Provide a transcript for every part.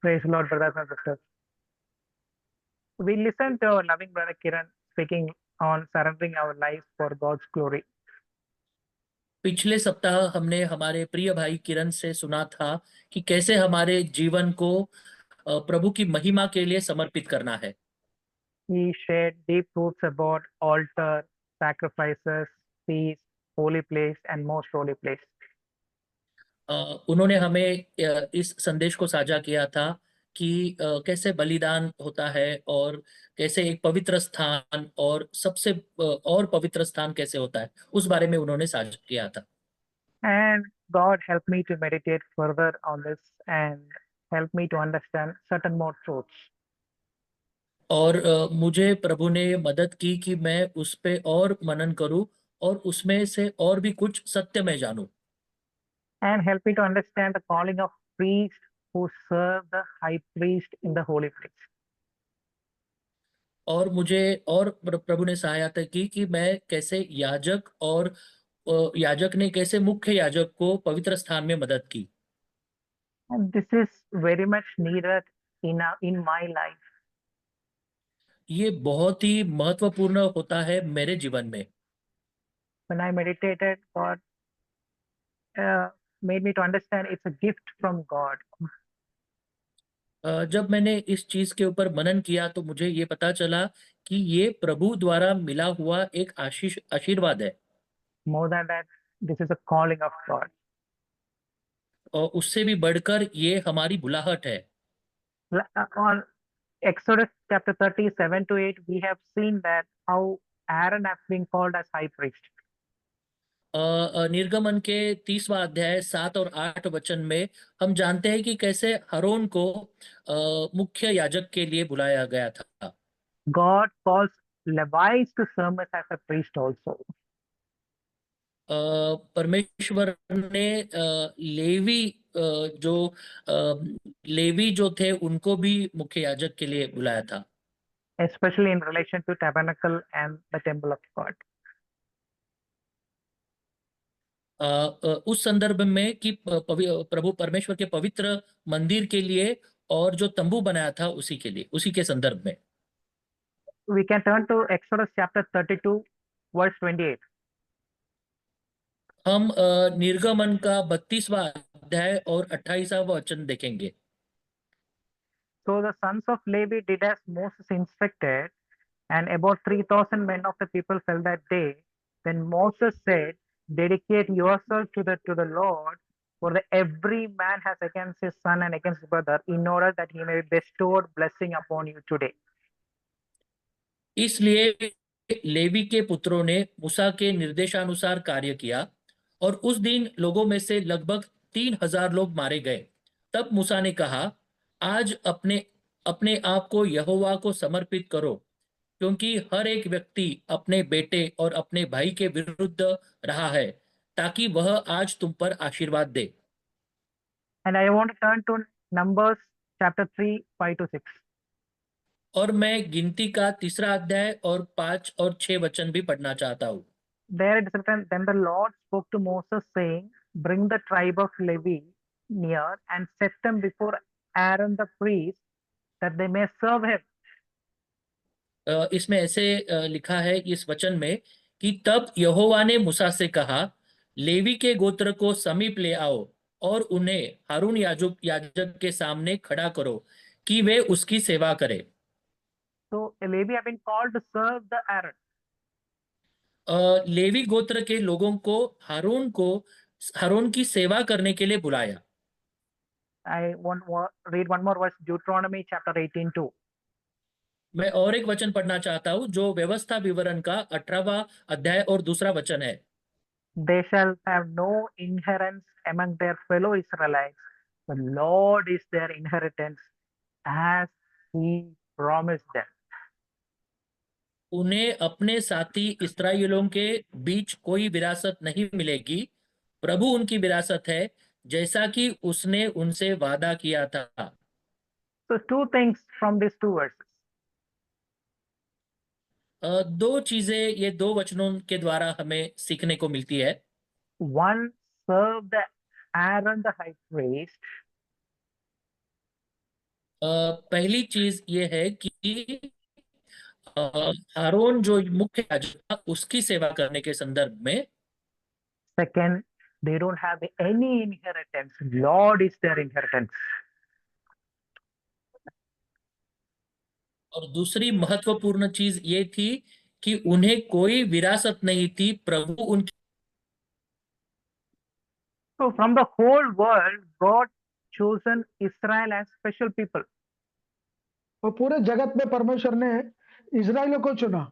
Praise the Lord, brothers and sisters. We listened to our loving brother Kiran speaking on surrendering our lives for God's glory. पिछले सप्ताह हमने हमारे प्रिय भाई किरण से सुना था कि कैसे हमारे जीवन को प्रभु की महिमा के लिए समर्पित करना है। He shared deep truths about altar, sacrifices, feast, holy place, and most holy place. उन्होंने हमें इस संदेश को साझा किया था कि कैसे बलिदान होता है और कैसे एक पवित्र स्थान और सबसे और पवित्र स्थान कैसे होता है, उस बारे में उन्होंने साझा किया था। And God helped me to meditate further on this and help me to understand certain more truths. और मुझे प्रभु ने मदद की कि मैं उस पे और मनन करूं और उसमें से और भी कुछ सत्य में जानूं। And help me to understand the calling of priests who serve the high priest in the holy place. और मुझे और प्रभु ने सहायता की कि मैं कैसे याजक और याजक ने कैसे मुख्य याजक को पवित्र स्थान में मदद की। And this is very much needed in my life. ये बहुत ही महत्वपूर्ण होता है मेरे जीवन में। When I meditated, God made me to understand it's a gift from God. जब मैंने इस चीज के ऊपर मनन किया तो मुझे ये पता चला कि ये प्रभु द्वारा मिला हुआ एक आशीर्वाद है। More than that, this is a calling of God. और उससे भी बढ़कर ये हमारी बुलाहट है। On Exodus chapter 37 to 8, we have seen that how Aaron has been called as high priest. निर्गमन के 30वां अध्याय 7 और 8 वचन में हम जानते हैं कि कैसे हरोन को मुख्य याजक के लिए बुलाया गया था। God calls Levi to serve as a priest also. परमेश्वर ने लेवी जो लेवी जो थे उनको भी मुख्य याजक के लिए बुलाया था। Especially in relation to tabernacle and the temple of God. उस संदर्भ में कि प्रभु परमेश्वर के पवित्र मंदिर के लिए और जो तंबू बनाया था उसी के लिए, उसी के संदर्भ में। We can turn to Exodus chapter 32 verse 28. हम निर्गमन का 32वां अध्याय और 28वां वचन देखेंगे। So the sons of Levi did as Moses instructed, and about 3,000 men of the people fell that day. Then Moses said, dedicate yourself to the Lord, for every man has against his son and against his brother, in order that he may be bestowed blessing upon you today. इसलिए levy के पुत्रों ने मूसा के निर्देशानुसार कार्य किया और उस दिन लोगों में से लगभग 3,000 लोग मारे गए। तब मूसा ने कहा, आज अपने अपने आप को यहोवा को समर्पित करो, क्योंकि हर एक व्यक्ति अपने बेटे और अपने भाई के विरुद्ध रहा है, ताकि वह आज तुम पर आशीर्वाद दे। And I want to turn to Numbers chapter 3, 5 to 6. और मैं गिनती का 3रा अध्याय और 5 और 6 वचन भी पढ़ना चाहता हूँ। There it is written, then the Lord spoke to Moses, saying, bring the tribe of Levi near and set them before Aaron the priest, that they may serve him. इसमें ऐसे लिखा है इस वचन में कि तब यहोवा ने मूसा से कहा, लेवी के गोत्र को समीप ले आओ और उन्हें हारून याजक के सामने खड़ा करो कि वे उसकी सेवा करें। So Levi have been called to serve the Aaron. Levi गोत्र के लोगों को हारून की सेवा करने के लिए बुलाया। I want to read one more verse, Deuteronomy chapter 18:2. मैं और एक वचन पढ़ना चाहता हूँ जो व्यवस्था विवरण का 18वां अध्याय और 2रा वचन है। They shall have no inheritance among their fellow Israelites. The Lord is their inheritance, as He promised them. उन्हें अपने साथी इस्राएलियों के बीच कोई विरासत नहीं मिलेगी, प्रभु उनकी विरासत है, जैसा कि उसने उनसे वादा किया था। So two things from these two verses. दो चीजें ये दो वचनों के द्वारा हमें सीखने को मिलती है। One, serve the Aaron the high priest, पहली चीज ये है कि हारून जो मुख्य याजक था उसकी सेवा करने के संदर्भ में, Second, they don't have any inheritance. Lord is their inheritance. और दूसरी महत्वपूर्ण चीज ये थी कि उन्हें कोई विरासत नहीं थी, प्रभु उनकी। So from the whole world, God chosen Israel as special people. और पूरे जगत में परमेश्वर ने इजराइलियों को चुना।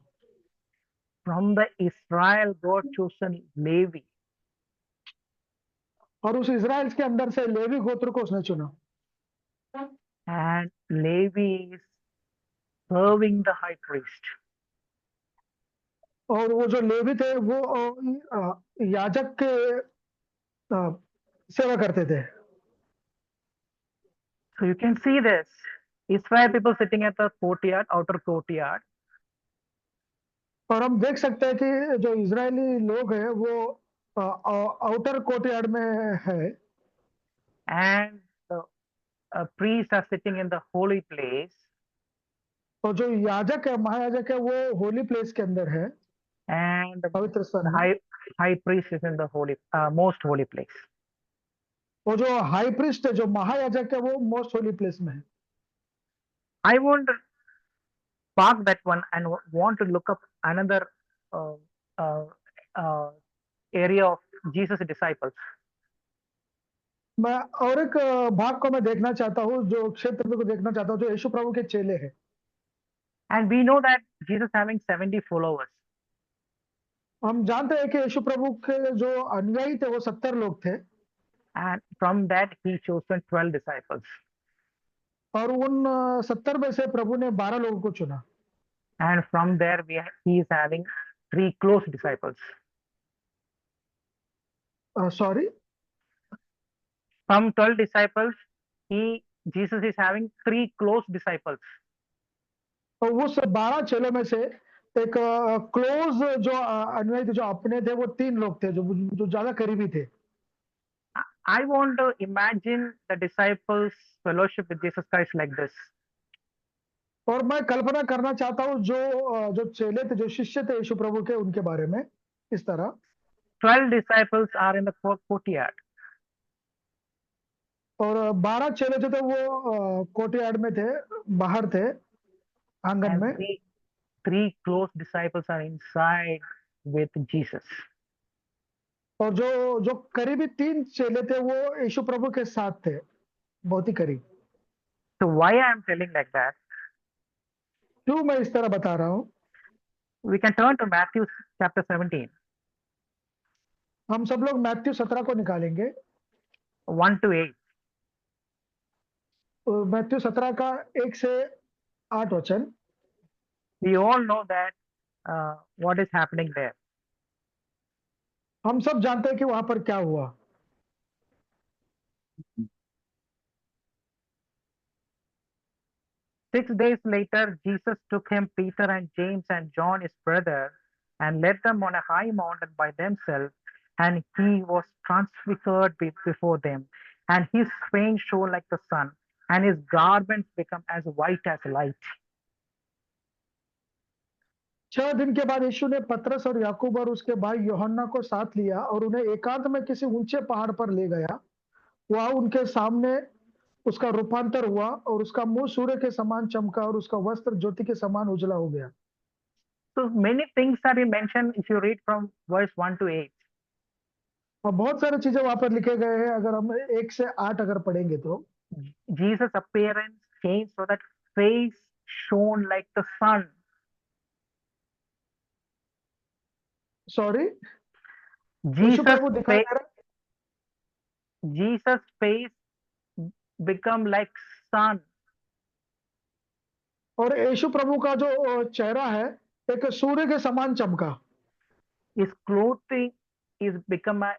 From the Israel, God chosen Levi. और उस इजराइल के अंदर से लेवी गोत्र को उसने चुना। And Levi is serving the high priest. और वो जो लेवी थे वो याजक के सेवा करते थे। So you can see this. Israel people sitting at the courtyard, outer courtyard, और हम देख सकते हैं कि जो इजरायली लोग हैं वो आउटर कोर्टयार्ड में है, and the priests are sitting in the holy place, और जो याजक है, महायाजक है, वो होली प्लेस के अंदर है, and पवित्र स्थान the में। high priest is in the most holy place. और जो हाई प्रिस्ट है, जो महायाजक है, वो मोस्ट होली प्लेस में है। I won't park that one and want to look up another uh, uh, uh, area of Jesus' disciples. मैं और एक भाग को मैं देखना चाहता हूँ, जो क्षेत्र को देखना चाहता हूँ, जो यीशु प्रभु के चेले हैं। And we know that Jesus having 70 followers. हम जानते हैं कि यीशु प्रभु के जो अनुयायी थे वो 70 लोग थे, And from that he chosen 12 disciples. और उन 70 में से प्रभु ने 12 लोगों को चुना। And from there he is having 3 close disciples. Sorry, From 12 disciples, Jesus is having 3 close disciples. तो उस 12 चेलों में से एक क्लोज जो अनुयायी थे, जो अपने थे, वो 3 लोग थे, जो ज्यादा करीबी थे। I want to imagine the disciples fellowship with Jesus Christ like this. और मैं कल्पना करना चाहता हूँ जो चेले थे, जो शिष्य थे यीशु प्रभु के, उनके बारे में इस तरह। 12 disciples are in the courtyard. और 12 चेले जो थे वो कोर्टयार्ड में थे, बाहर थे, आंगन And में। three close disciples are inside with Jesus. और जो करीबी 3 चेले थे वो यीशु प्रभु के साथ थे, बहुत ही करीब। So why I am telling like that? क्यों मैं इस तरह बता रहा हूँ? We can turn to Matthew chapter 17, हम सब लोग मैथ्यू 17 को निकालेंगे। 1 to 8. मैथ्यू 17 का 1 से 8 वचन। We all know that what is happening there. हम सब जानते हैं कि वहां पर क्या हुआ। 6 days later, Jesus took him, Peter and James and John, his brother, and led them on a high mountain by themselves. And he was transfigured before them, and his fame shone like the sun, and his garments became as white as light. 6 दिन के बाद यीशु ने पतरस और याकूब और उसके भाई यूहन्ना को साथ लिया और उन्हें एकांत में किसी ऊंचे पहाड़ पर ले गया। वहां उनके सामने उसका रूपांतर हुआ और उसका मुंह सूर्य के समान चमका और उसका वस्त्र ज्योति के समान उजला हो गया। So many things are mentioned if you read from verse 1 to 8. और बहुत सारी चीजें वहां पर लिखे गए हैं, अगर हम 1 से 8 अगर पढ़ेंगे तो। Jesus' appearance changed so that face shone like the sun. Sorry, यीशु Jesus' प्रभु दिखाई दे रहा, Jesus' face become like sun. और यीशु प्रभु का जो चेहरा है एक सूर्य के समान चमका। His clothing is become a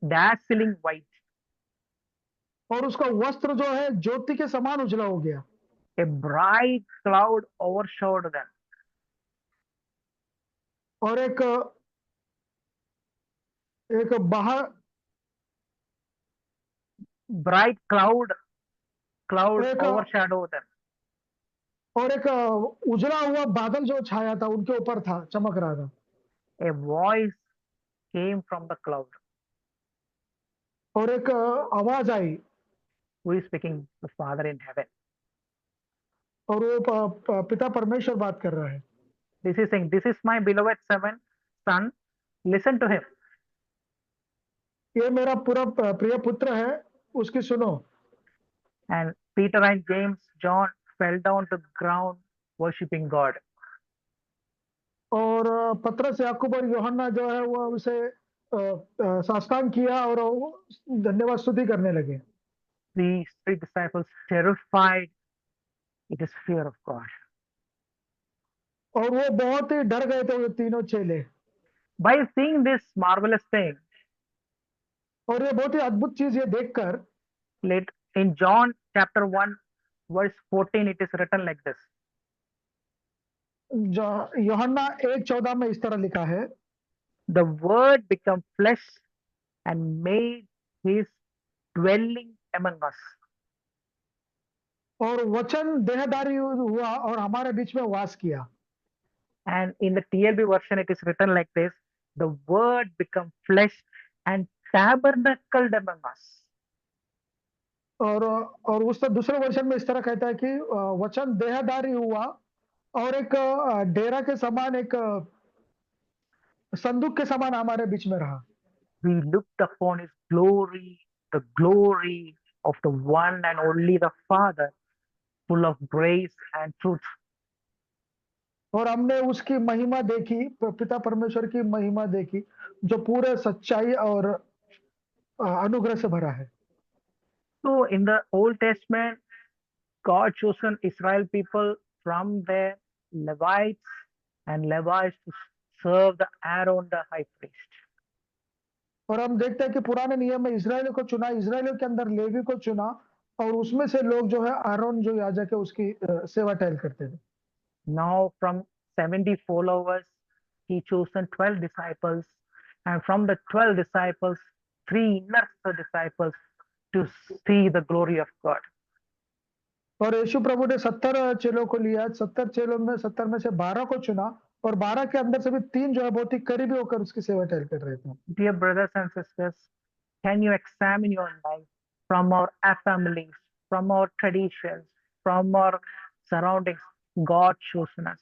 dazzling white. और उसका वस्त्र जो है ज्योति के समान उजला हो गया। A bright cloud overshadowed them. और एक बाहर Bright cloud cloud एक overshadowed them. और एक उजला हुआ बादल जो छाया था उनके ऊपर था, चमक रहा था। A voice came from the cloud. और एक आवाज आई, Who is speaking? The Father in heaven. और वो पिता परमेश्वर बात कर रहा है। This is saying, "This is my beloved son. Listen to him." ये मेरा पूरा प्रिय पुत्र है, उसकी सुनो। And Peter and James, John fell down to the ground worshiping God. और पतरस, याकूब और यूहन्ना जो है वो उसे साष्टांग किया और वो धन्यवाद स्तुति करने लगे। These three disciples terrified. It is fear of God. और वो बहुत ही डर गए थे वो तीनों चेले। By seeing this marvelous thing, और ये बहुत ही अद्भुत चीज ये देखकर, late in John chapter 1, verse 14, it is written like this. यूहन्ना 1:14 में इस तरह लिखा है, The word became flesh and made his dwelling among us. और वचन देहधारी हुआ और हमारे बीच में वास किया। And in the TLB version, it is written like this: the word became flesh and tabernacled among us. और उस दूसरे वर्षन में इस तरह कहता है कि वचन देहधारी हुआ और एक डेरा के समान, एक संदूक के समान हमारे बीच में रहा। We looked upon his glory, the glory of the one and only the Father, full of grace and truth. और हमने उसकी महिमा देखी, पिता परमेश्वर की महिमा देखी, जो पूरे सच्चाई और अनुग्रह से भरा है। So in the Old Testament, God chosen Israel people from their Levites and Levites to serve the Aaron the high priest. और हम देखते हैं कि पुराने नियम में इस्राएलियों को चुना, इस्राएलियों के अंदर लेवी को चुना, और उसमें से लोग जो है आरोन जो याजक है उसकी सेवा टहल करते थे। Now from 70 followers, he chosen 12 disciples, and from the 12 disciples, 3 inner disciples to see the glory of God. और यीशु प्रभु ने 70 चेलों को लिया, 70 चेलों में 70 में से 12 को चुना, और 12 के अंदर से भी 3 जो है बहुत ही करीबी होकर उसकी सेवा टहल कर रहे थे। Dear brothers and sisters, can you examine your life from our families, from our traditions, from our surroundings? God chosen us.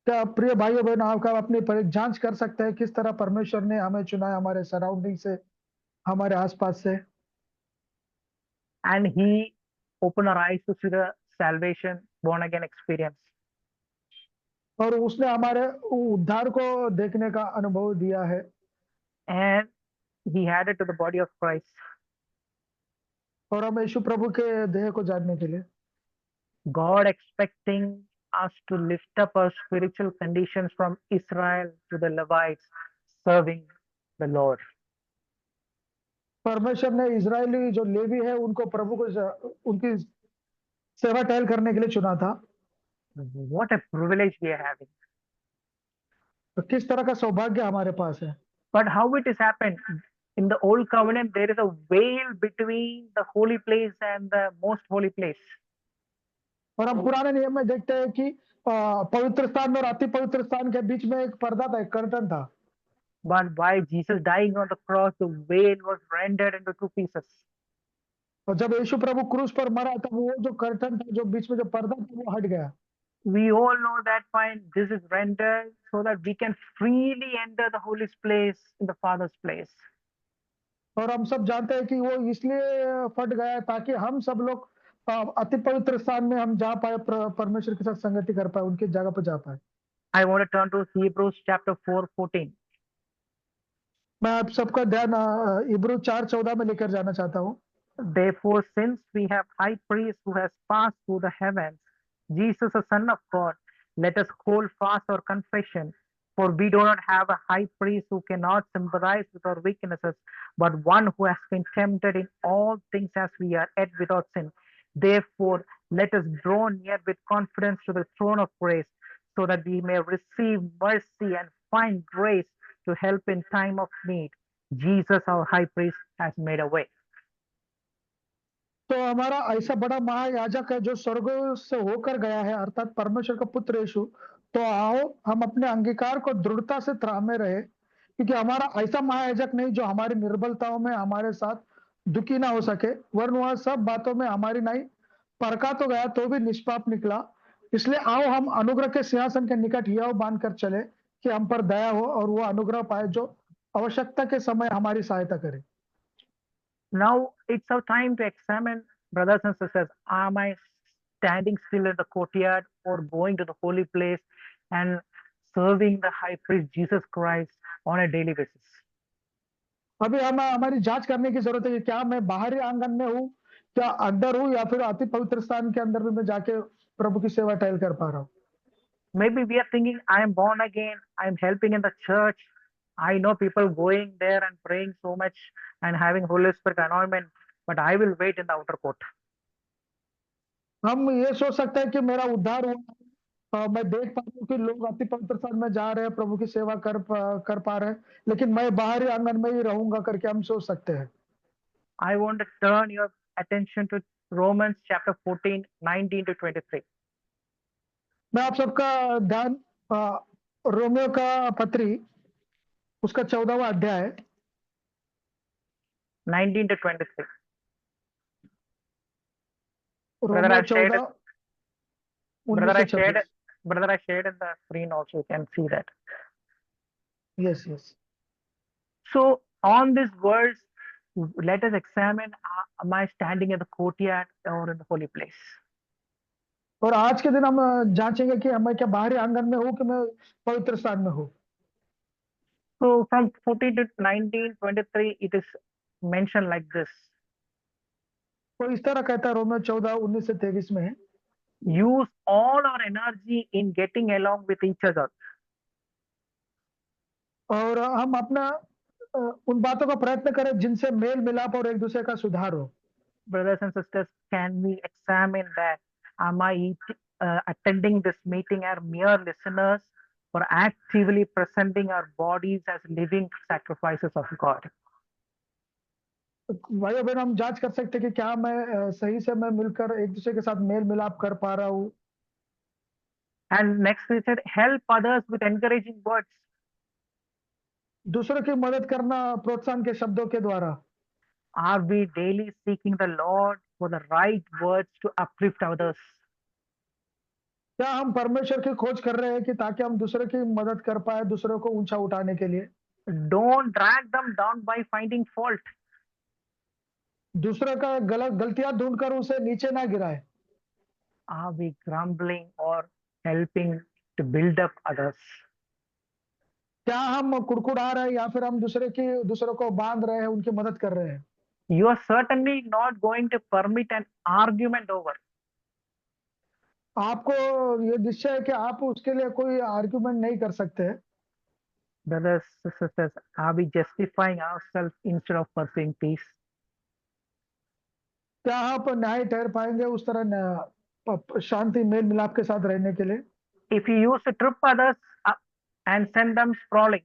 क्या प्रिय भाइयों बहनों, आपका अपनी जांच कर सकते हैं किस तरह परमेश्वर ने हमें चुना है, हमारे सराउंडिंग से, हमारे आसपास से। And he opened our eyes to see the salvation, born again experience. और उसने हमारे उद्धार को देखने का अनुभव दिया है। And he added to the body of Christ. और हम यीशु प्रभु के देह को जानने के लिए, God expecting us to lift up our spiritual conditions from Israel to the Levites, serving the Lord. परमेश्वर ने इजरायली जो लेवी है उनको प्रभु को उनकी सेवा टहल करने के लिए चुना था। What a privilege we are having. तो किस तरह का सौभाग्य हमारे पास है। But how it has happened? In the old covenant, there is a veil between the holy place and the most holy place. और हम पुराने नियम में देखते हैं कि पवित्र स्थान और अति पवित्र स्थान के बीच में एक पर्दा था, एक कर्टन था। But by Jesus dying on the cross, the veil was rendered into 2 pieces. और जब यीशु प्रभु क्रूस पर मरा तब वो जो कर्टन था, जो बीच में जो पर्दा था, वो हट गया। We all know that fine. This is rendered so that we can freely enter the holy place in the Father's place. और हम सब जानते हैं कि वो इसलिए फट गया ताकि हम सब लोग अति पवित्र स्थान में हम जा पाए, परमेश्वर के साथ संगति कर पाए, उनकी जगह पर जा पाए। I want to turn to Hebrews chapter 4:14. मैं आप सबका ध्यान इब्रू 4:14 में लेकर जाना चाहता हूँ। Therefore, since we have high priest who has passed through the heavens, Jesus, the Son of God, let us hold fast our confession. For we do not have a high priest who cannot sympathize with our weaknesses, but one who has been tempted in all things as we are, yet without sin. Therefore, let us draw near with confidence to the throne of grace, so that we may receive mercy and find grace to help in time of need. Jesus, our high priest, has made a way. तो हमारा ऐसा बड़ा महायाजक है जो स्वर्ग से होकर गया है, अर्थात परमेश्वर का पुत्र यीशु। तो आओ हम अपने अंगीकार को दृढ़ता से थामे रहे, क्योंकि हमारा ऐसा महायाजक नहीं जो हमारी निर्बलताओं में हमारे साथ दुखी ना हो सके, वरन वह सब बातों में हमारी नहीं परखा तो गया तो भी निष्पाप निकला। इसलिए आओ हम अनुग्रह के सिंहासन के निकट यह बांध कर चले कि हम पर दया हो और वह अनुग्रह पाए जो आवश्यकता के समय हमारी सहायता करे। Now it's our time to examine, brothers and sisters, am I standing still in the courtyard or going to the holy place and serving the high priest Jesus Christ on a daily basis? अभी हमारी जांच करने की जरूरत है कि क्या मैं बाहरी आंगन में हूँ, क्या अंदर हूँ, या फिर अति पवित्र स्थान के अंदर भी मैं जाके प्रभु की सेवा टहल कर पा रहा हूँ। Maybe we are thinking, I am born again, I am helping in the church. I know people going there and praying so much and having Holy Spirit anointment, but I will wait in the outer court. हम ये सोच सकते हैं कि मेरा उद्धार हुआ, मैं देख पा रहा हूँ कि लोग अति पवित्र स्थान में जा रहे हैं, प्रभु की सेवा कर पा रहे हैं, लेकिन मैं बाहरी आंगन में ही रहूंगा करके हम सोच सकते हैं। I want to turn your attention to Romans chapter 14, 19 to 23. मैं आप सबका ध्यान रोमियो का पत्री उसका 14वां अध्याय 19 to 23. Brother, Romeo I've shared 14 it. Brother, 19 I से shared it. 26। Brother, I shared in the screen also. You can see that. Yes yes. So on this verse, let us examine: am I standing in the courtyard or in the holy place? और आज के दिन हम जांचेंगे कि मैं क्या बाहरी आंगन में हूँ कि मैं पवित्र स्थान में हूँ। So from 14 to 19, 23, it is mentioned like this: तो इस तरह कहता है रोमियो 14 19 से 23 में, use all our energy in getting along with each other. और हम अपना उन बातों का प्रयत्न करें जिनसे मेल मिलाप और एक दूसरे का सुधार हो। Brothers and sisters, can we examine that? Am I attending this meeting as mere listeners or actively presenting our bodies as living sacrifices of God? भाई बहन हम जांच कर सकते हैं कि क्या मैं सही से मैं मिलकर एक दूसरे के साथ मेल मिलाप कर पा रहा हूँ। And next we said, help others with encouraging words. दूसरों की मदद करना प्रोत्साहन के शब्दों के द्वारा। Are we daily seeking the Lord for the right words to uplift others? क्या हम परमेश्वर की खोज कर रहे हैं कि ताकि हम दूसरों की मदद कर पाए, दूसरों को ऊंचा उठाने के लिए। Don't drag them down by finding fault. दूसरों का गलतियां ढूंढकर उसे नीचे ना गिराए। Are we grumbling or helping to build up others? क्या हम कुड़कुड़ा रहे हैं या फिर हम दूसरों को बांध रहे हैं, उनकी मदद कर रहे हैं। You are certainly not going to permit an argument over. आपको ये निश्चय है कि आप उसके लिए कोई आर्ग्यूमेंट नहीं कर सकते। Brothers, sisters, are we justifying ourselves instead of pursuing peace? क्या आप न्याय ठहर पाएंगे उस तरह शांति मेल मिलाप के साथ रहने के लिए। If you use to trip others up and send them sprawling,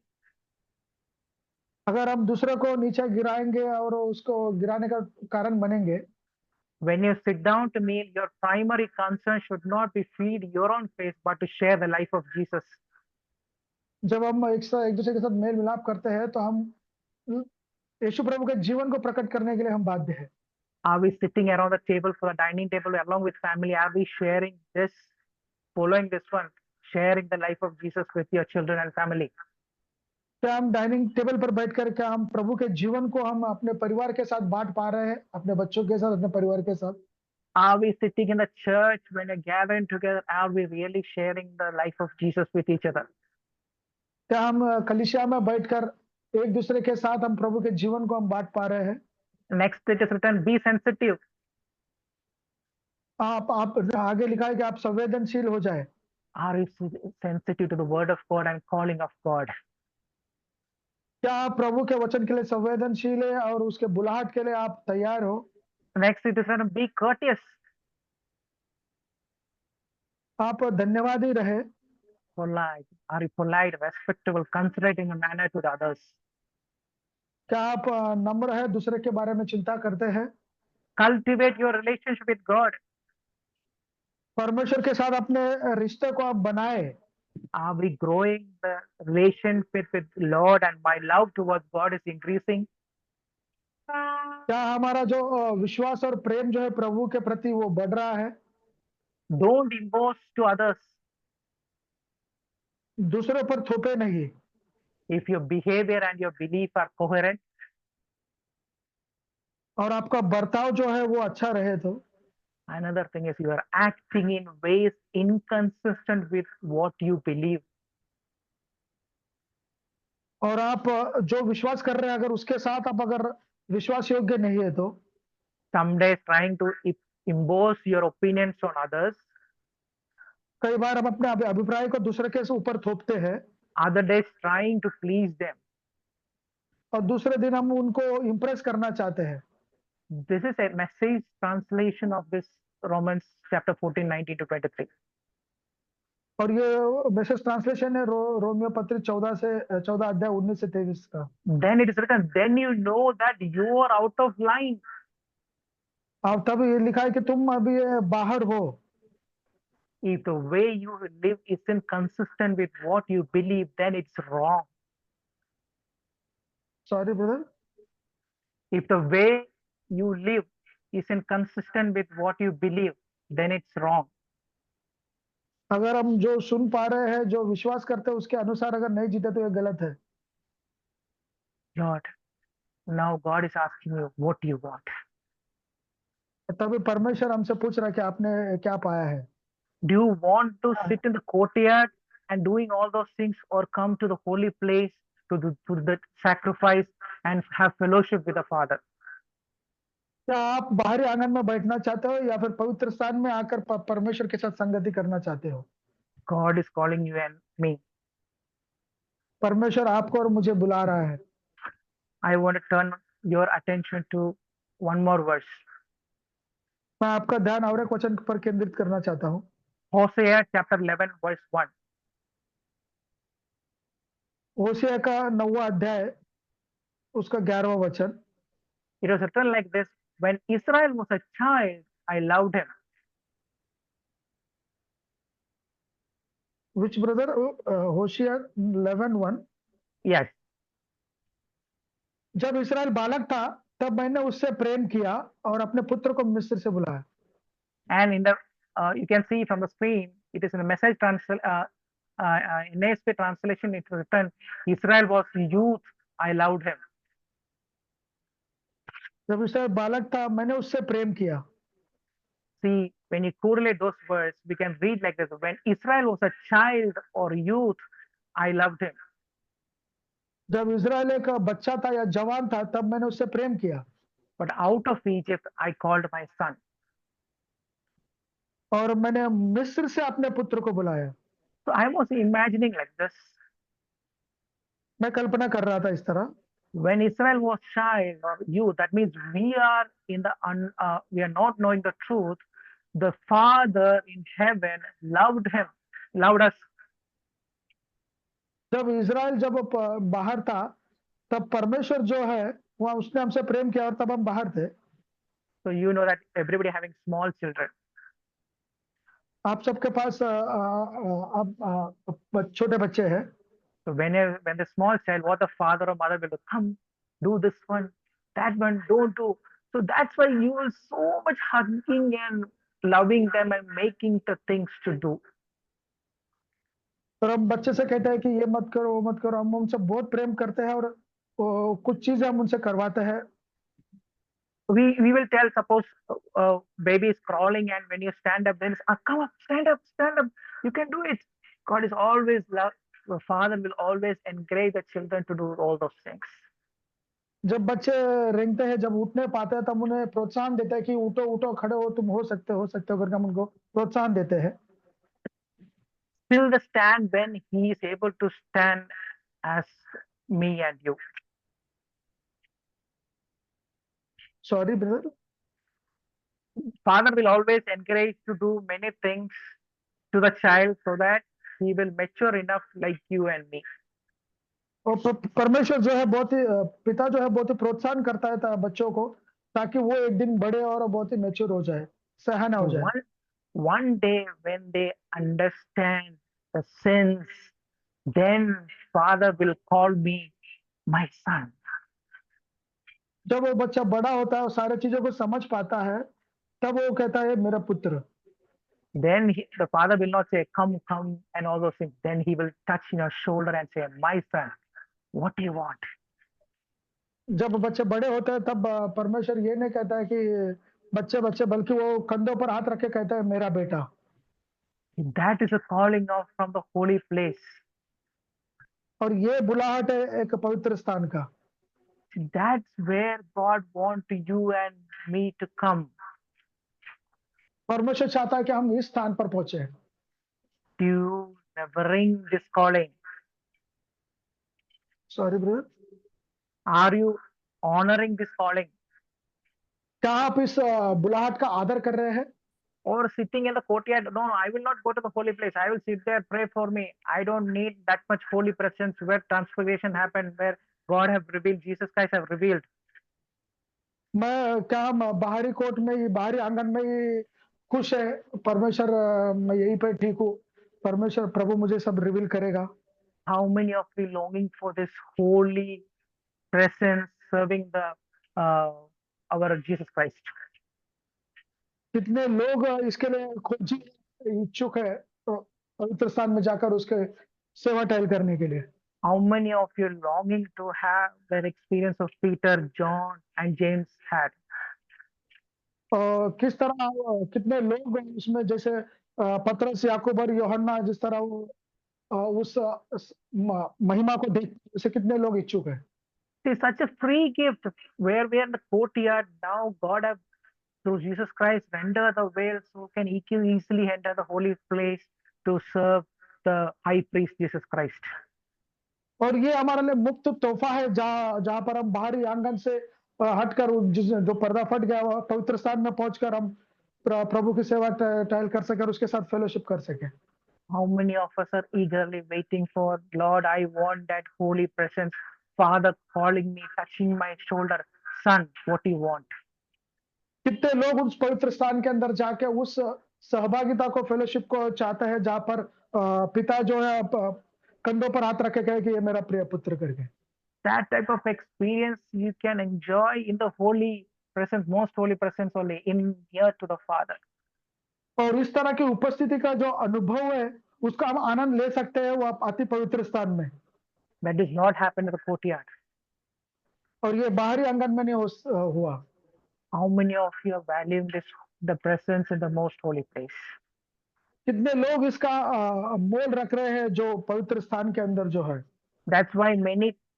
अगर हम दूसरे को नीचे गिराएंगे और उसको गिराने का कारण बनेंगे। when you sit down to meal, your primary concern should not be feed your own face, but to share the life of Jesus. जब हम एक दूसरे के साथ मेल मिलाप करते हैं तो हम यीशु प्रभु के जीवन को प्रकट करने के लिए हम बाध्य हैं। Are we sitting around the table for the dining table along with family? Are we sharing this, following this one, sharing the life of Jesus with your children and family? क्या हम डाइनिंग टेबल पर बैठकर क्या हम प्रभु के जीवन को हम अपने परिवार के साथ बांट पा रहे हैं, अपने बच्चों के साथ, अपने परिवार के साथ। Are we sitting in the church when you're gathering together? Are we really sharing the life of Jesus with each other? क्या हम कलीसिया में बैठकर एक दूसरे के साथ हम प्रभु के जीवन को हम बांट पा रहे हैं। Next it is written, be sensitive. आप आगे लिखा है कि आप संवेदनशील हो जाए। Are you sensitive to the word of God and calling of God? क्या आप प्रभु के वचन के लिए संवेदनशील है और उसके बुलाहट के लिए आप तैयार हो। Next it is written, be courteous. आप धन्यवादी रहे। Polite. Are you polite, respectable, considerate in a manner to the others? क्या आप नम्र है, दूसरे के बारे में चिंता करते हैं। Cultivate your relationship with God. परमेश्वर के साथ अपने रिश्ते को आप बनाए। Are we growing the relationship with Lord, and my love towards God is increasing? क्या हमारा जो विश्वास और प्रेम जो है प्रभु के प्रति वो बढ़ रहा है? Don't impose to others. दूसरों पर थोपे नहीं। If your behavior and your belief are coherent, और आपका बर्ताव जो है वो अच्छा रहे तो। another thing is you are acting in ways inconsistent with what you believe. और आप जो विश्वास कर रहे हैं अगर उसके साथ आप अगर विश्वास योग्य नहीं है तो। Some days trying to impose your opinions on others, कई बार हम अपने अभिप्राय को दूसरे के ऊपर थोपते हैं other days trying to please them. और दूसरे दिन हम उनको इम्प्रेस करना चाहते हैं। This is a message translation of this Romans chapter 14, 19 to 23. और ये मैसेज ट्रांसलेशन है रोमियो पत्री 14 अध्याय 19 से 23 का। Then it is written, then you know that you are out of line. अब तब ये लिखा है कि तुम अभी बाहर हो। If the way you live isn't consistent with what you believe, then it's wrong. Sorry brother. If the way you live isn't consistent with what you believe, then it's wrong. अगर हम जो सुन पा रहे हैं जो विश्वास करते हैं उसके अनुसार अगर नहीं जीते तो ये गलत है। Lord, now God is asking you, what do you want? तभी परमेश्वर हमसे पूछ रहा है कि आपने क्या पाया है। Do you want to sit in the courtyard and doing all those things, or come to the holy place to the sacrifice and have fellowship with the Father? क्या आप बाहरी आंगन में बैठना चाहते हो या फिर पवित्र स्थान में आकर परमेश्वर के साथ संगति करना चाहते हो? God is calling you and me. परमेश्वर आपको और मुझे बुला रहा है। I want to turn your attention to one more verse. मैं आपका ध्यान और एक वचन पर केंद्रित करना चाहता हूँ। Hosea chapter 11 verse 1. होशे का 9वां अध्याय उसका 11वां वचन। It was written like this: when Israel was a child, I loved him. Which brother? होशिया 11:1। Yes. जब इस्राएल बालक था तब मैंने उससे प्रेम किया और अपने पुत्र को मिस्र से बुलाया। And in the you can see from the screen, it is in the message in ASP translation, it was written, Israel was youth, I loved him. जब इस्राएल बालक था मैंने उससे प्रेम किया। See, when you correlate those words, we can read like this: when Israel was a child or youth, I loved him. जब इस्राएल एक बच्चा था या जवान था तब मैंने उससे प्रेम किया। But out of Egypt, I called my son. और मैंने मिस्र से अपने पुत्र को बुलाया। So I was imagining like this: मैं कल्पना कर रहा था इस तरह। when Israel was child or youth, that means we are in the we are not knowing the truth. The Father in heaven loved him, loved us. जब इस्राएल जब बाहर था तब परमेश्वर जो है वह उसने हमसे प्रेम किया और तब हम बाहर थे। So you know that everybody having small children. आप सबके पास छोटे बच्चे हैं। So when the small child, what the father or mother will do, come, do this one, that one, don't do. So that's why you are so much hugging and loving them and making the things to do. और हम बच्चे से कहते हैं कि ये मत करो वो मत करो। हम उनसे बहुत प्रेम करते हैं और कुछ चीजें हम उनसे करवाते हैं। We will tell, suppose baby is crawling, and when you stand up, then come up, stand up, stand up. You can do it. God is always love. The father will always encourage the children to do all those things. जब बच्चे रेंगते हैं जब उठने पाते हैं तब उन्हें प्रोत्साहन देते हैं कि उठो उठो खड़े हो तुम हो सकते हो करके हम उनको प्रोत्साहन देते हैं। Till the stand when he is able to stand as me and you. Sorry brother. Father will always encourage to do many things to the child so that he will mature enough like you and me. और परमेश्वर जो है बहुत ही पिता जो है बहुत ही प्रोत्साहन करता है बच्चों को ताकि वो एक दिन बड़े और बहुत ही मैच्योर हो जाए, सयाना हो जाए। One day when they understand the sins, then Father will call me my son. जब वो बच्चा बड़ा होता है और सारी चीजों को समझ पाता है, तब वो कहता है मेरा पुत्र। Then the father will not say, come, come, and all those things. Then he will touch your shoulder and say, my son, what do you want? जब बच्चे बड़े होते हैं तब परमेश्वर ये नहीं कहता है कि बच्चे बच्चे, बल्कि वो कंधों पर हाथ रख के कहता है मेरा बेटा। That is a calling of from the holy place. और ये बुलाहट है एक पवित्र स्थान का। That's where God wants you and me to come परमेश्वर चाहता है कि हम इस स्थान पर पहुंचे। to ring this calling. Sorry brother, Are you honoring this calling? क्या आप इस बुलाहट का आदर कर रहे हैं? Or sitting in the courtyard? No, no, I will not go to the holy place. I will sit there, pray for me. I don't need that much holy presence where transfiguration happened, where God have revealed, Jesus Christ have revealed. मैं क्या हम बाहरी court में ही, बाहरी आंगन में ही खुश है? परमेश्वर, मैं यहीं पे ठीक हूँ। परमेश्वर प्रभु मुझे सब रिवील करेगा। How many of you longing for this holy presence, serving the uh, our Jesus Christ? कितने लोग इसके लिए खोजी इच्छुक है, तो पवित्र स्थान में जाकर उसके सेवा टहल करने के लिए। How many of you longing to have that experience of Peter, John, and James had? किस तरह कितने लोग उसमें, जैसे पतरस, याकूब और यूहन्ना, जिस तरह वो उस महिमा को देख, जैसे कितने लोग इच्छुक है। It's such a free gift where we are in the courtyard. Now God have through Jesus Christ render the veil so can easily enter the holy place to serve the high priest Jesus Christ. और ये हमारे लिए मुफ्त तोहफा है, जहाँ जहाँ पर हम बाहरी आंगन से हटकर जिस जो पर्दा फट गया हुआ पवित्र स्थान में पहुंचकर हम प्रभु की सेवा टहल कर सके और उसके साथ फेलोशिप कर सके। How many of us are eagerly waiting for, Lord, I want that holy presence, Father calling me, touching my shoulder, Son, what do you want? कितने लोग उस पवित्र स्थान के अंदर जाके उस सहभागिता को, फेलोशिप को चाहते हैं, जहाँ पर पिता जो है कंधों पर हाथ रख के कहे कि ये मेरा प्रिय पुत्र करके। That type of experience you can enjoy in the holy presence, most holy presence only, in near to the Father. और इस तरह की उपस्थिति का जो अनुभव है, उसका हम आनंद ले सकते हैं वो अति पवित्र स्थान में। That does not happen in the courtyard. और ये बाहरी आंगन में नहीं हुआ। How many of you are valuing this, the presence in the most holy place? कितने लोग इसका मोल रख रहे हैं जो पवित्र स्थान के अंदर जो है। That's why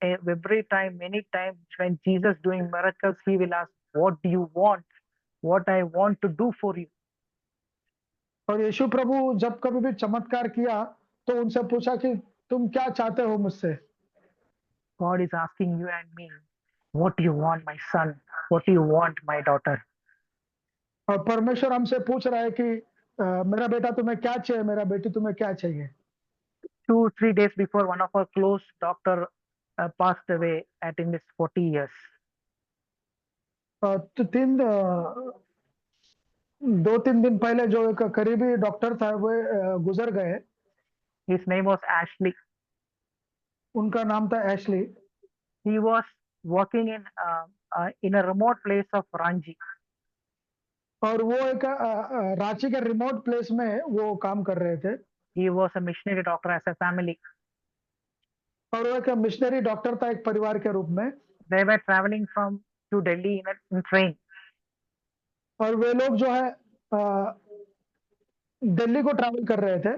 every time, many times when Jesus doing miracles, he will ask, what do you want? What I want to do for you. और यीशु प्रभु जब कभी भी चमत्कार किया तो उनसे पूछा कि तुम क्या चाहते हो मुझसे? God is asking you and me, what do you want, my son? What do you want, my daughter? और परमेश्वर हमसे पूछ रहा है कि मेरा बेटा तुम्हें क्या चाहिए, मेरा बेटी तुम्हें क्या चाहिए? 2-3 days before, one of our close doctor passed away at in his 40 years. तो 2-3 दिन पहले जो एक करीबी डॉक्टर था वो गुजर गए। His name was Ashley. उनका नाम था Ashley. He was working in a remote place of Ranchi. और वो एक रांची के रिमोट प्लेस में वो काम कर रहे थे। He was a missionary doctor as a family. और वो एक मिशनरी डॉक्टर था एक परिवार के रूप में। They were traveling from to Delhi in train. और वे लोग जो है दिल्ली को ट्रैवल कर रहे थे।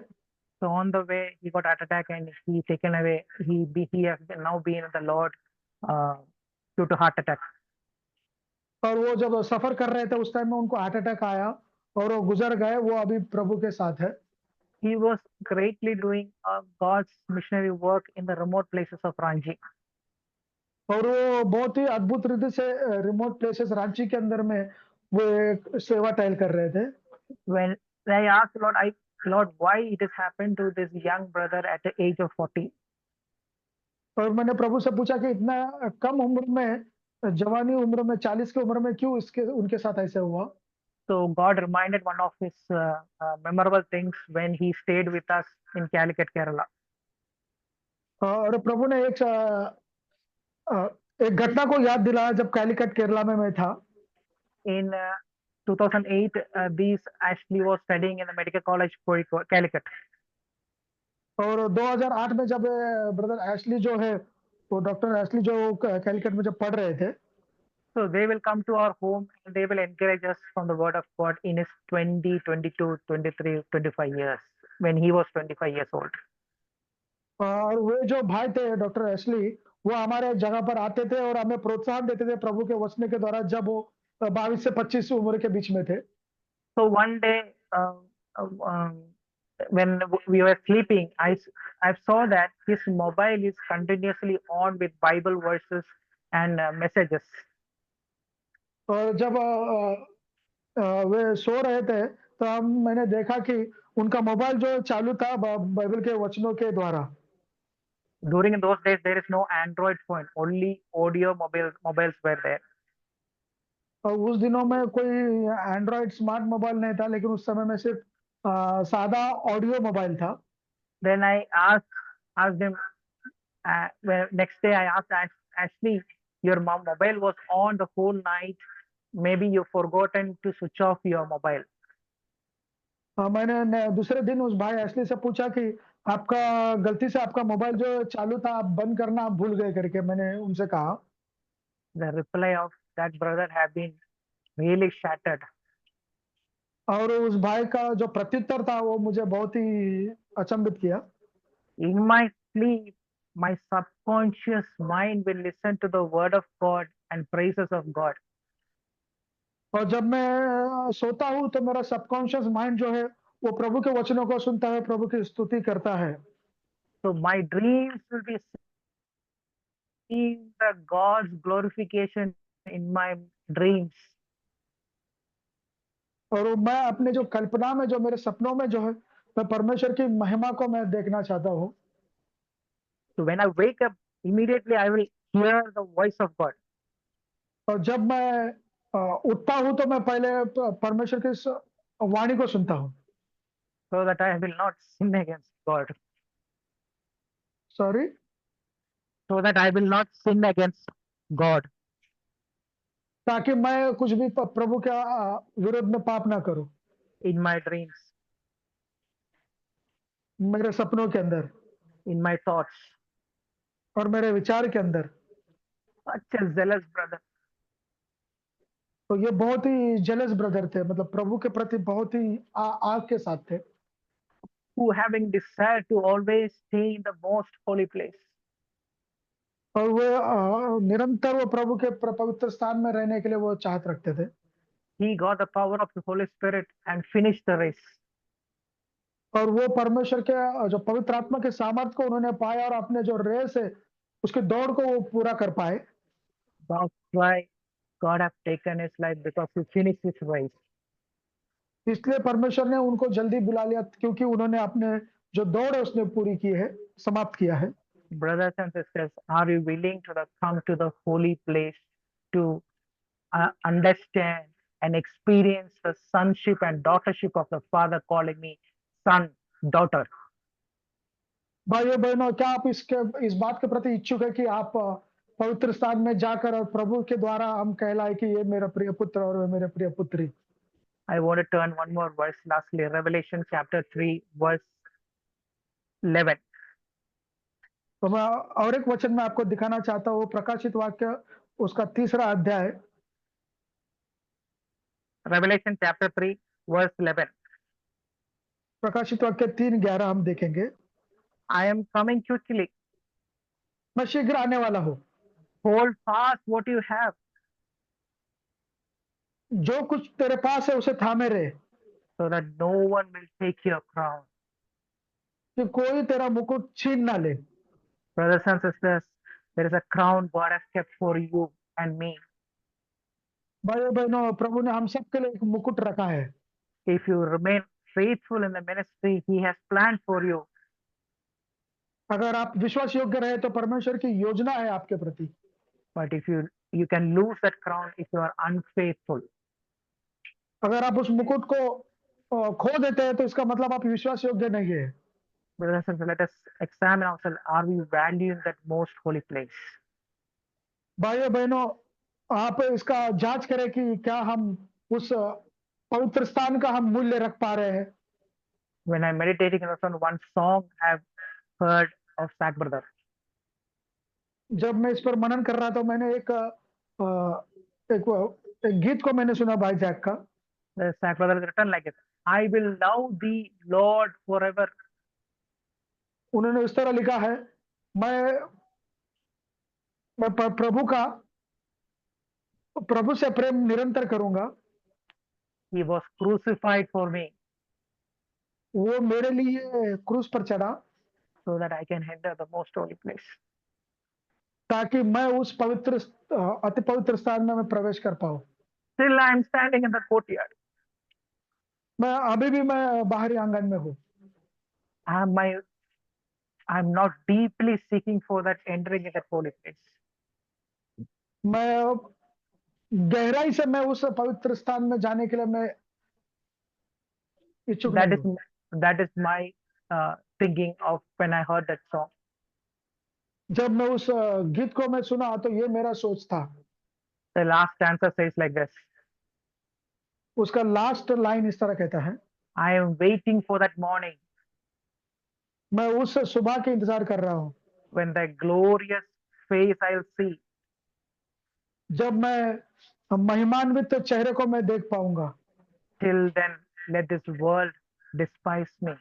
So on the way, he got heart attack and he taken away. He has now been in the Lord due to heart attack. और वो जब सफर कर रहे थे उस टाइम में उनको हार्ट अटैक आया और वो गुजर गए। वो अभी प्रभु के साथ है। He was greatly doing God's missionary work in the remote places of Ranchi. और वो बहुत ही अद्भुत रीति से रिमोट प्लेसेस रांची के अंदर में वो एक सेवा टहल कर रहे थे। When I asked Lord, why it has happened to this young brother at the age of 40? और मैंने प्रभु से पूछा कि इतना कम उम्र में जवानी उम्र में 40 की उम्र में क्यों इसके उनके साथ ऐसे हुआ? So God reminded one of his memorable things when he stayed with us in Calicut, Kerala. और प्रभु ने अ, एक घटना को याद दिलाया जब कैलिकट केरला में मैं था। In 2008, these Ashley was studying in the medical college, Calicut. और 2008 में जब ब्रदर एशली जो है, वो डॉक्टर एशली जो कैलिकट में जब पढ़ रहे थे, So they will come to our home and they will encourage us from the word of God in his 20, 22, 23, 25 years when he was 25 years old. और वे जो भाई थे डॉक्टर एशली, वो हमारे जगह पर आते थे और हमें प्रोत्साहन देते थे प्रभु के वचन के द्वारा, जब वो 22 से 25 उम्र के बीच में थे। So one day, uh, um, when we were sleeping, I saw that his mobile is continuously on with Bible verses and messages. और जब वे सो रहे थे, तो मैंने देखा कि उनका मोबाइल जो चालू था बाइबल के वचनों के द्वारा। During those days, there is no Android phone, only audio mobiles were there. और उस दिनों में कोई एंड्रॉइड स्मार्ट मोबाइल नहीं था, लेकिन उस समय में सिर्फ सादा ऑडियो मोबाइल था। Then I asked him. Well, next day I asked Ashley, your mobile was on the whole night. Maybe you forgotten to switch off your mobile. मैंने दूसरे दिन उस भाई एशली से पूछा कि आपका गलती से आपका मोबाइल जो चालू था, आप बंद करना आप भूल गए करके मैंने उनसे कहा। The reply of that brother have been really shattered. और उस भाई का जो प्रत्युत्तर था वो मुझे बहुत ही अचंभित किया। In my sleep, my subconscious mind will listen to the word of God and praises of God. और जब मैं सोता हूँ तो मेरा सबकॉन्शियस माइंड जो है वो प्रभु के वचनों को सुनता है, प्रभु की स्तुति करता है। So my dreams will be seeing the God's glorification in my dreams. और मैं अपने जो कल्पना में, जो मेरे सपनों में जो है, मैं परमेश्वर की महिमा को मैं देखना चाहता हूँ। So when I wake up, immediately I will hear the voice of God. और जब मैं उठता हूँ तो मैं पहले परमेश्वर की वाणी को सुनता हूँ। So that I will not sin against God. Sorry. So that I will not sin against God. ताकि मैं कुछ भी प्रभु के विरोध में पाप ना करूं In my dreams, मेरे सपनों के अंदर in my thoughts. और मेरे विचार के अंदर। Such a zealous brother. तो ये बहुत ही जेलस ब्रदर थे, मतलब प्रभु के प्रति बहुत ही आग के साथ थे। Who having desire to always stay in the most holy place. और वो निरंतर वो प्रभु के पवित्र स्थान में रहने के लिए वो चाहत रखते थे। He got the power of the Holy Spirit and finished the race. और वो परमेश्वर के जो पवित्र आत्मा के सामर्थ को उन्होंने पाया और अपने जो रेस है उसकी दौड़ को वो पूरा कर पाए। That's why God have taken his life, because he finished his race. इसलिए परमेश्वर ने उनको जल्दी बुला लिया, क्योंकि उन्होंने अपने जो दौड़ है उसने पूरी की है, समाप्त किया है। Brothers and sisters, are you willing to come to the holy place to understand and experience the sonship and daughtership of the Father calling me son, daughter? भाइयों बहनों, क्या आप इस बात के प्रति इच्छुक है कि आप पवित्र स्थान में जाकर और प्रभु के द्वारा हम कहलाए कि ये मेरा प्रिय पुत्र और वे मेरे प्रिय पुत्री। I want to turn one more verse lastly, Revelation chapter 3, verse 11. तो मैं और एक वचन में आपको दिखाना चाहता हूँ, प्रकाशित वाक्य उसका 3रा अध्याय। Revelation chapter 3, verse 11. प्रकाशित वाक्य 3:11 हम देखेंगे। I am coming quickly. मैं शीघ्र आने वाला हूँ। Hold fast what you have, जो कुछ तेरे पास है उसे थामे रहे, so that no one will take your crown. कि कोई तेरा मुकुट छीन ना ले। Brothers and sisters, there is a crown God has kept for you and me. भाइयों बहनों, प्रभु ने हम सबके लिए एक मुकुट रखा है। If you remain faithful in the ministry He has planned for you, अगर आप विश्वास योग्य रहे तो परमेश्वर की योजना है आपके प्रति। but if you you can lose that crown if you are unfaithful. अगर आप उस मुकुट को खो देते हैं तो इसका मतलब आप विश्वास योग्य नहीं है। Brothers and sisters, let us examine ourselves. Are we valuing that most holy place? भाइयों बहनों, आप इसका जांच करें कि क्या हम उस पवित्र स्थान का हम मूल्य रख पा रहे हैं। When I'm meditating on one song I've heard of Sack Brother. जब मैं इस पर मनन कर रहा था, मैंने एक गीत को मैंने सुना भाई जैक का। The Sack Brother is written like this: I will love thee, Lord, forever. उन्होंने इस तरह लिखा है, मैं प्रभु से प्रेम निरंतर करूंगा। He was crucified for me वो मेरे लिए क्रूस पर चढ़ा so that I can enter the most holy place. ताकि मैं उस अति पवित्र स्थान में मैं प्रवेश कर पाऊं। Still I am standing in the courtyard. अभी भी मैं बाहरी आंगन में हूँ। I'm not deeply seeking for that entering in that holy place. मैं गहराई से मैं उस पवित्र स्थान में जाने के लिए मैं इच्छुक नहीं हूँ। That is my thinking of when I heard that song. जब मैं उस गीत को मैं सुना तो ये मेरा सोच था। The last stanza says like this: उसका लास्ट लाइन इस तरह कहता है, I am waiting for that morning मैं उस सुबह के इंतजार कर रहा हूँ when the glorious face I'll see. जब मैं महिमान्वित चेहरे को मैं देख पाऊंगा। Till then, let this world despise me.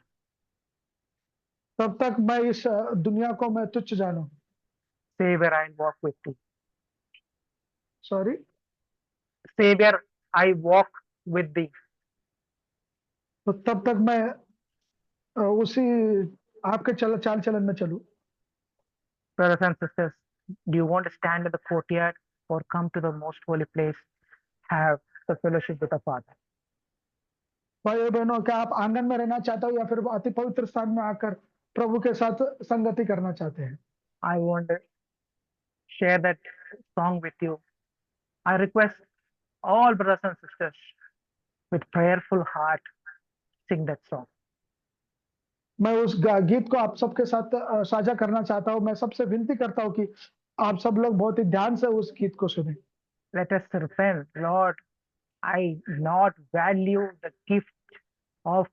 तब तक मैं इस दुनिया को मैं तुच्छ जानूं। Savior, I'll walk with thee. Sorry, Savior, I walk with thee. तो तब तक मैं उसी आपके चाल चलन में चलूं। Brothers and sisters, do you want to stand in the courtyard or come to the most holy place, have the fellowship with the Father? भाइयों बहनों, क्या आप आंगन में रहना चाहते हो या फिर अति पवित्र स्थान में आकर प्रभु के साथ संगति करना चाहते हैं? I want to share that song with you. I request all brothers and sisters with prayerful heart sing that song. मैं उस गीत को आप सबके साथ साझा करना चाहता हूं। मैं सबसे विनती करता हूं कि आप सब लोग बहुत ही ध्यान से उस गीत को सुने। Let us repent, Lord, I not value the gift of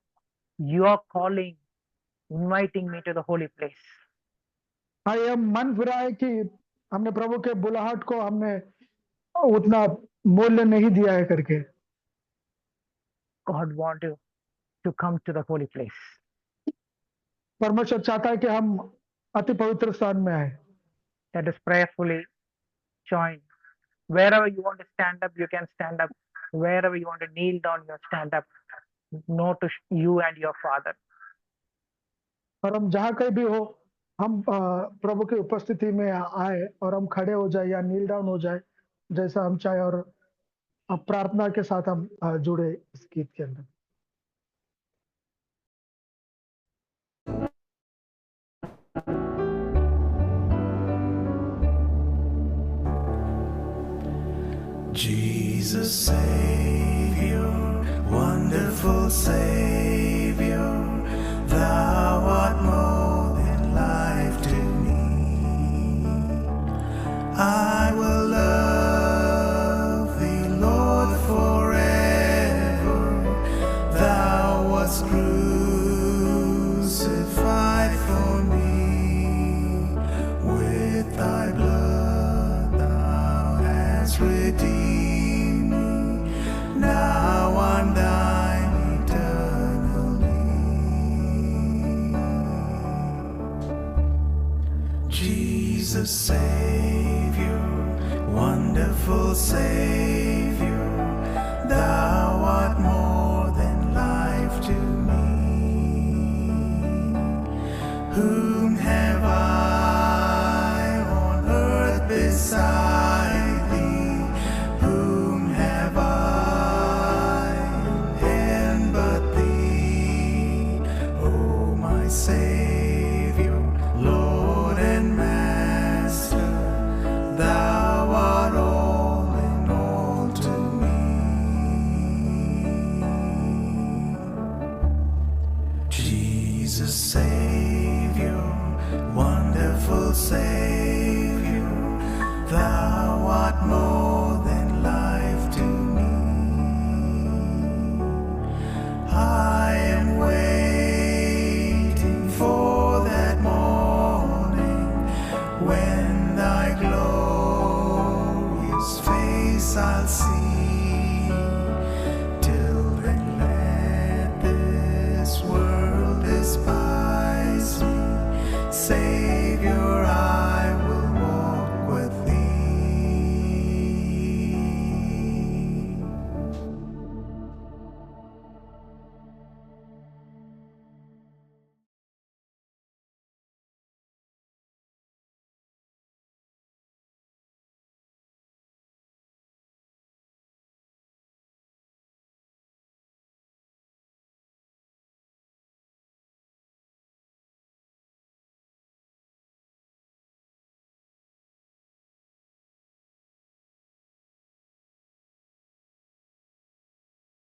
your calling, inviting me to the holy place. भाई, हम मन फिराए कि हमने प्रभु के बुलाहट को हमने उतना मूल्य नहीं दिया है करके। God wants you to come to the holy place. परमेश्वर चाहता है कि हम अति पवित्र स्थान में आए। Let us prayerfully join. Wherever you want to stand up, you can stand up. Wherever you want to kneel down, you stand up. No to you and your Father. और हम जहां कहीं भी हो, हम प्रभु की उपस्थिति में आए और हम खड़े हो जाए या नील डाउन हो जाए, जैसा हम चाहे, और प्रार्थना के साथ हम जुड़े इस गीत के अंदर। Jesus Savior, wonderful Savior, thou art more than life to me. I will love thee, Lord, forever. Thou wast crucified for me. With thy blood thou hast redeemed me. Now I'm thine eternally. Jesus Savior, wonderful Savior, thou art more than life to me. Whom have I on earth beside thee? Whom have I in heaven but thee? O my Savior, Lord and Master, thou art all Jesus, Savior, wonderful Savior, thou art most